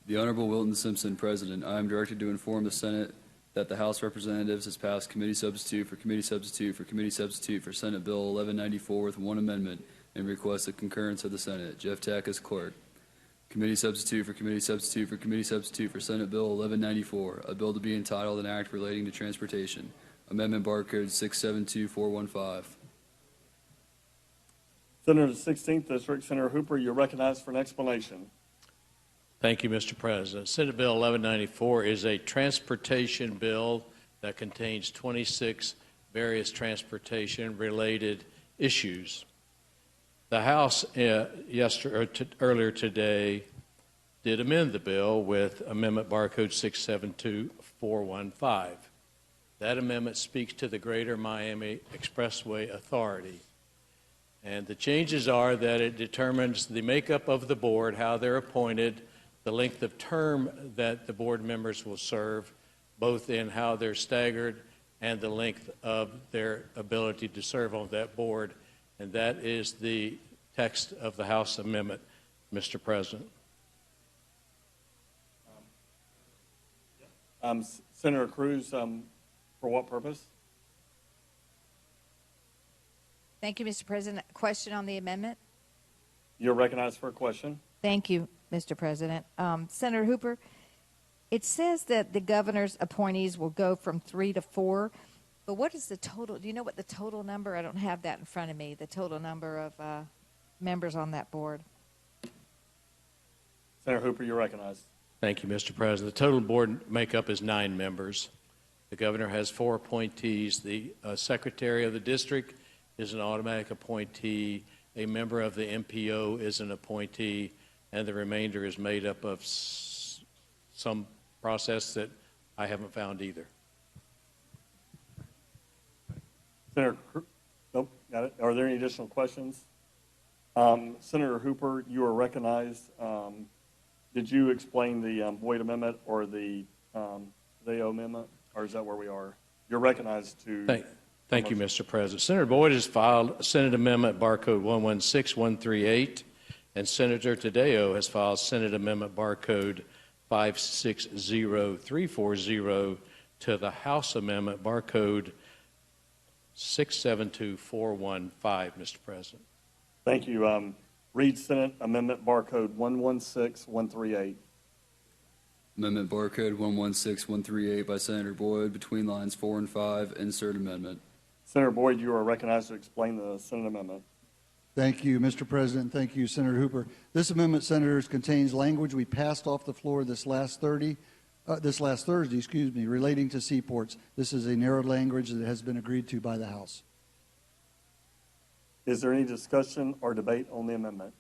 The Honorable Wilton Simpson, President. I am directed to inform the Senate that the House of Representatives has passed committee substitute for committee substitute for committee substitute for Senate Bill 1194 with one amendment and requests the concurrence of the Senate. Jeff Tack as clerk. Committee substitute for committee substitute for committee substitute for Senate Bill 1194, a bill to be entitled an act relating to transportation. Amendment barcode 672415. Senator 16th District, Senator Hooper, you're recognized for an explanation. Thank you, Mr. President. Senate Bill 1194 is a transportation bill that contains 26 various transportation-related issues. The House earlier today did amend the bill with Amendment Barcode 672415. That amendment speaks to the Greater Miami Expressway Authority. And the changes are that it determines the makeup of the board, how they're appointed, the length of term that the board members will serve, both in how they're staggered and the length of their ability to serve on that board. And that is the text of the House amendment, Mr. President. Senator Cruz, for what purpose? Thank you, Mr. President. Question on the amendment? You're recognized for a question. Thank you, Mr. President. Senator Hooper, it says that the governor's appointees will go from 3 to 4, but what is the total? Do you know what the total number? I don't have that in front of me, the total number of members on that board. Senator Hooper, you're recognized. Thank you, Mr. President. The total board makeup is 9 members. The governor has 4 appointees. The secretary of the district is an automatic appointee. A member of the MPO is an appointee, and the remainder is made up of some process that I haven't found either. Senator, nope, got it. Are there any additional questions? Senator Hooper, you are recognized. Did you explain the Boyd Amendment or the Deo Amendment, or is that where we are? You're recognized to... Thank you, Mr. President. Senator Boyd has filed Senate Amendment Barcode 116138, and Senator Tadeo has filed Senate Amendment Barcode 560340 to the House Amendment Barcode 672415, Mr. President. Thank you. Read Senate Amendment Barcode 116138. Amendment barcode 116138 by Senator Boyd, between lines 4 and 5, insert amendment. Senator Boyd, you are recognized to explain the Senate amendment. Thank you, Mr. President. Thank you, Senator Hooper. This amendment, Senators, contains language we passed off the floor this last Thursday, relating to seaports. This is a narrowed language that has been agreed to by the House. Is there any discussion or debate on the amendment?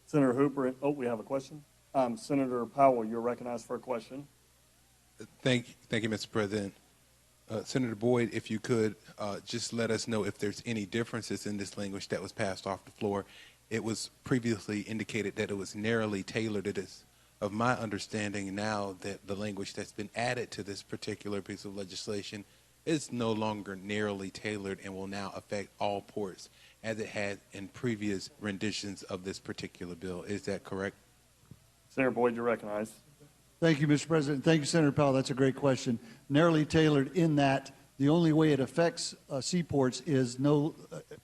Senator Hooper, we have a question. Senator Powell, you're recognized for a question. Thank you, Mr. President. Senator Boyd, if you could just let us know if there's any differences in this language that was passed off the floor. It was previously indicated that it was narrowly tailored. It is of my understanding now that the language that's been added to this particular piece of legislation is no longer narrowly tailored and will now affect all ports as it had in previous renditions of this particular bill. Is that correct? Senator Boyd, you're recognized. Thank you, Mr. President. Thank you, Senator Powell. That's a great question. Narrowly tailored in that the only way it affects seaports is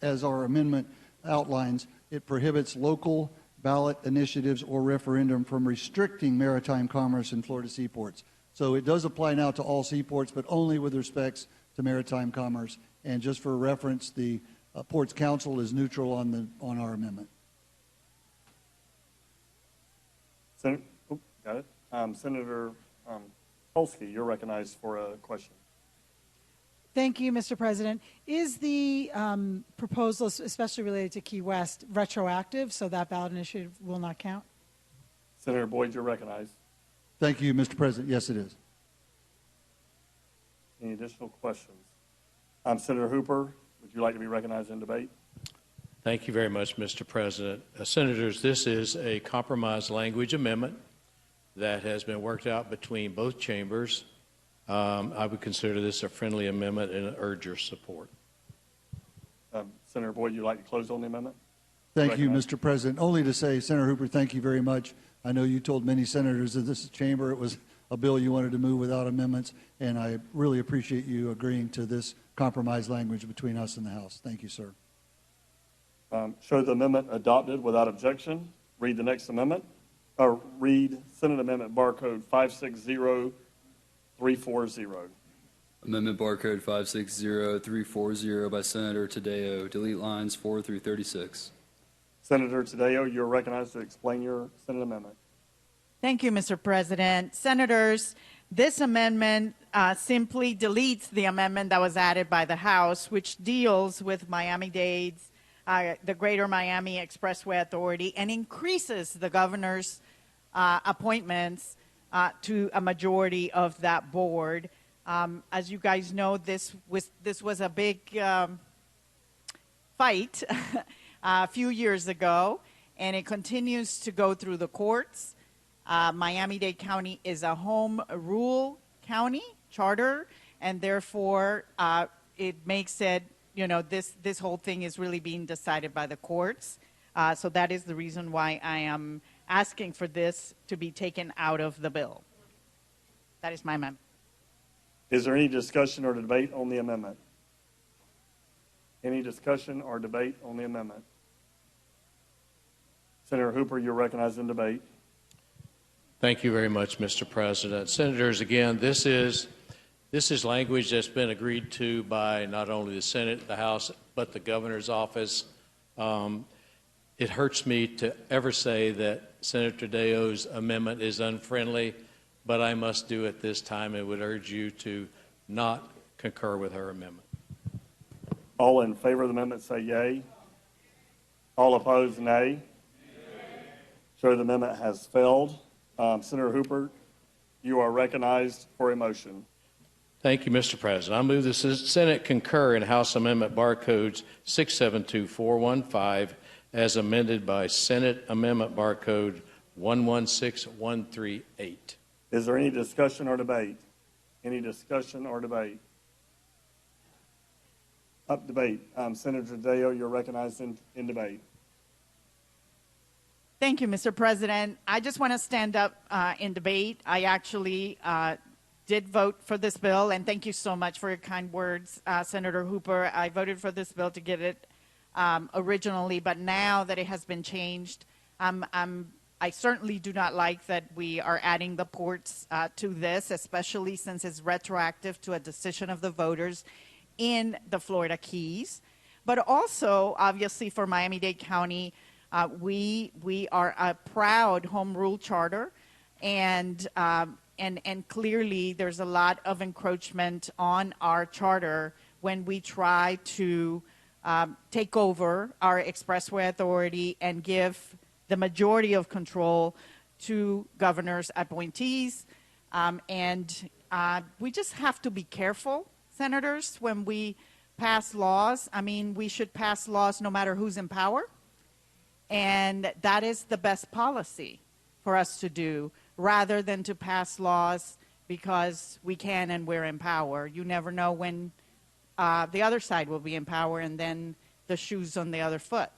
as our amendment outlines, it prohibits local ballot initiatives or referendum from restricting maritime commerce in Florida seaports. So it does apply now to all seaports, but only with respects to maritime commerce. And just for reference, the Ports Council is neutral on our amendment. Senator, got it. Senator Polsky, you're recognized for a question. Thank you, Mr. President. Is the proposal, especially related to Key West, retroactive, so that ballot initiative will not count? Senator Boyd, you're recognized. Thank you, Mr. President. Yes, it is. Any additional questions? Senator Hooper, would you like to be recognized in debate? Thank you very much, Mr. President. Senators, this is a compromise language amendment that has been worked out between both chambers. I would consider this a friendly amendment and urge your support. Senator Boyd, you'd like to close on the amendment? Thank you, recognized. Mr. President. Only to say, Senator Hooper, thank you very much. I know you told many senators of this chamber it was a bill you wanted to move without amendments, and I really appreciate you agreeing to this compromise language between us and the House. Thank you, sir. Show the amendment adopted without objection. Read the next amendment. Or read Senate Amendment Barcode 560340. Amendment barcode 560340 by Senator Tadeo. Delete lines 4 through 36. Senator Tadeo, you're recognized to explain your Senate amendment. Thank you, Mr. President. Senators, this amendment simply deletes the amendment that was added by the House, which deals with Miami-Dade's, the Greater Miami Expressway Authority, and increases the governor's appointments to a majority of that board. As you guys know, this was a big fight a few years ago, and it continues to go through the courts. Miami-Dade County is a home rule county charter, and therefore it makes it, this whole thing is really being decided by the courts. So that is the reason why I am asking for this to be taken out of the bill. That is my amendment. Is there any discussion or debate on the amendment? Any discussion or debate on the amendment? Senator Hooper, you're recognized in debate. Thank you very much, Mr. President. Senators, again, this is language that's been agreed to by not only the Senate, the House, but the governor's office. It hurts me to ever say that Senator Tadeo's amendment is unfriendly, but I must do it this time and would urge you to not concur with her amendment. All in favor of the amendment say yea. All opposed, nay. Show the amendment has failed. Senator Hooper, you are recognized for a motion. Thank you, Mr. President. I move the Senate concur in House Amendment Barcodes 672415 as amended by Senate Amendment Barcode 116138. Is there any discussion or debate? Any discussion or debate? Up debate. Senator Tadeo, you're recognized in debate. Thank you, Mr. President. I just want to stand up in debate. I actually did vote for this bill, and thank you so much for your kind words, Senator Hooper. I voted for this bill to get it originally, but now that it has been changed, I certainly do not like that we are adding the ports to this, especially since it's retroactive to a decision of the voters in the Florida Keys. But also, obviously, for Miami-Dade County, we are a proud home rule charter, and clearly there's a lot of encroachment on our charter when we try to take over our expressway authority and give the majority of control to governor's appointees. We just have to be careful, senators, when we pass laws. I mean, we should pass laws no matter who's in power. And that is the best policy for us to do, rather than to pass laws because we can and we're in power. You never know when the other side will be in power, and then the shoe's on the other foot.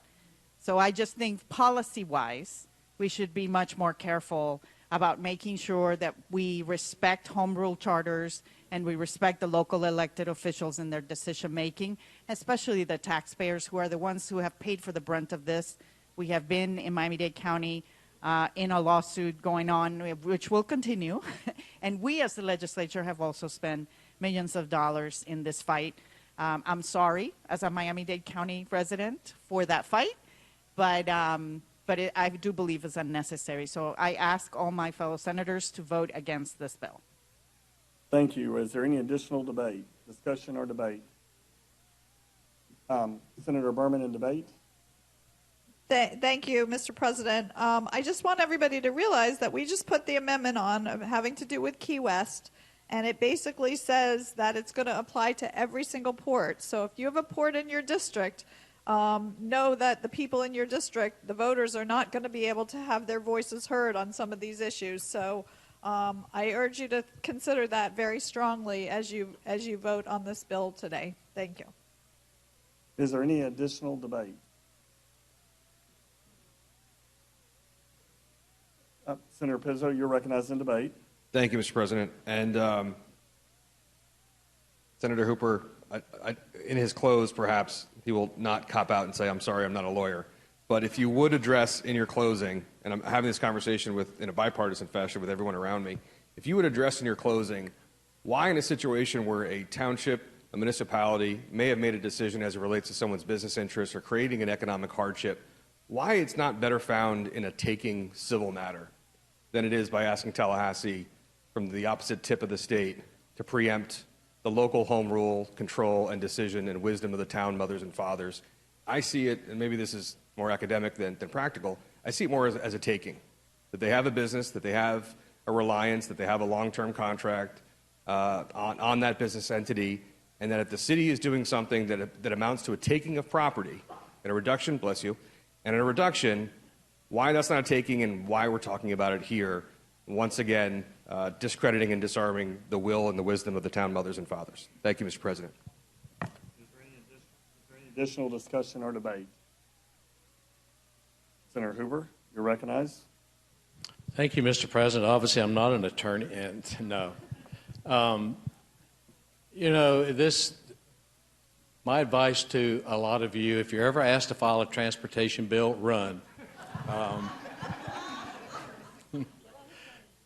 So I just think policy-wise, we should be much more careful about making sure that we respect home rule charters and we respect the local elected officials in their decision-making, especially the taxpayers who are the ones who have paid for the brunt of this. We have been in Miami-Dade County in a lawsuit going on, which will continue. And we as the legislature have also spent millions of dollars in this fight. I'm sorry, as a Miami-Dade County resident, for that fight, but I do believe it's unnecessary. So I ask all my fellow senators to vote against this bill. Thank you. Is there any additional debate, discussion, or debate? Senator Berman in debate. Thank you, Mr. President. I just want everybody to realize that we just put the amendment on of having to do with Key West, and it basically says that it's going to apply to every single port. So if you have a port in your district, know that the people in your district, the voters, are not going to be able to have their voices heard on some of these issues. So I urge you to consider that very strongly as you vote on this bill today. Thank you. Is there any additional debate? Senator Pizzo, you're recognized in debate. Thank you, Mr. President. And Senator Hooper, in his close, perhaps he will not cop out and say, I'm sorry, I'm not a lawyer. But if you would address in your closing, and I'm having this conversation in a bipartisan fashion with everyone around me, if you would address in your closing why in a situation where a township, a municipality may have made a decision as it relates to someone's business interests or creating an economic hardship, why it's not better found in a taking civil matter than it is by asking Tallahassee from the opposite tip of the state to preempt the local home rule, control, and decision and wisdom of the town mothers and fathers. I see it, and maybe this is more academic than practical, I see it more as a taking, that they have a business, that they have a reliance, that they have a long-term contract on that business entity, and that if the city is doing something that amounts to a taking of property and a reduction, bless you, and a reduction, why that's not a taking and why we're talking about it here, once again, discrediting and disarming the will and the wisdom of the town mothers and fathers. Thank you, Mr. President. Is there any additional discussion or debate? Senator Hoover, you're recognized. Thank you, Mr. President. Obviously, I'm not an attorney, and no. You know, my advice to a lot of you, if you're ever asked to file a transportation bill, run.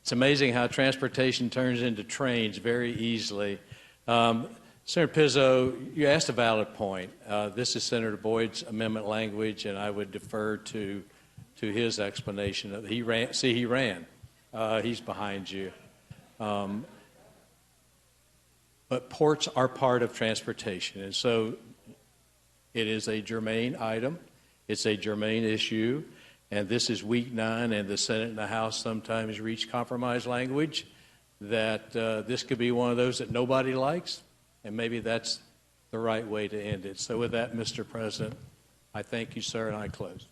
It's amazing how transportation turns into trains very easily. Senator Pizzo, you asked a valid point. This is Senator Boyd's amendment language, and I would defer to his explanation. He ran. He's behind you. But ports are part of transportation, and so it is a germane item. It's a germane issue, and this is week 9, and the Senate and the House sometimes reach compromise language that this could be one of those that nobody likes, and maybe that's the right way to end it. So with that, Mr. President, I thank you, sir, and I close.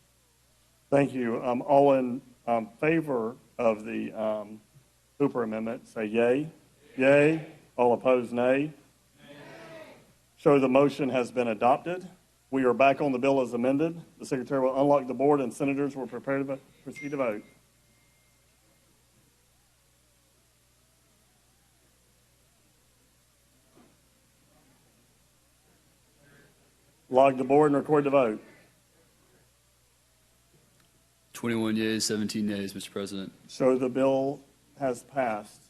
Thank you. All in favor of the Hooper amendment, say yay. Yay. All opposed, nay. Show the motion has been adopted. We are back on the bill as amended. The Secretary will unlock the board, and senators will prepare to proceed to vote. Log the board and record the vote. 21 yeas, 17 nays, Mr. President. So the bill has passed.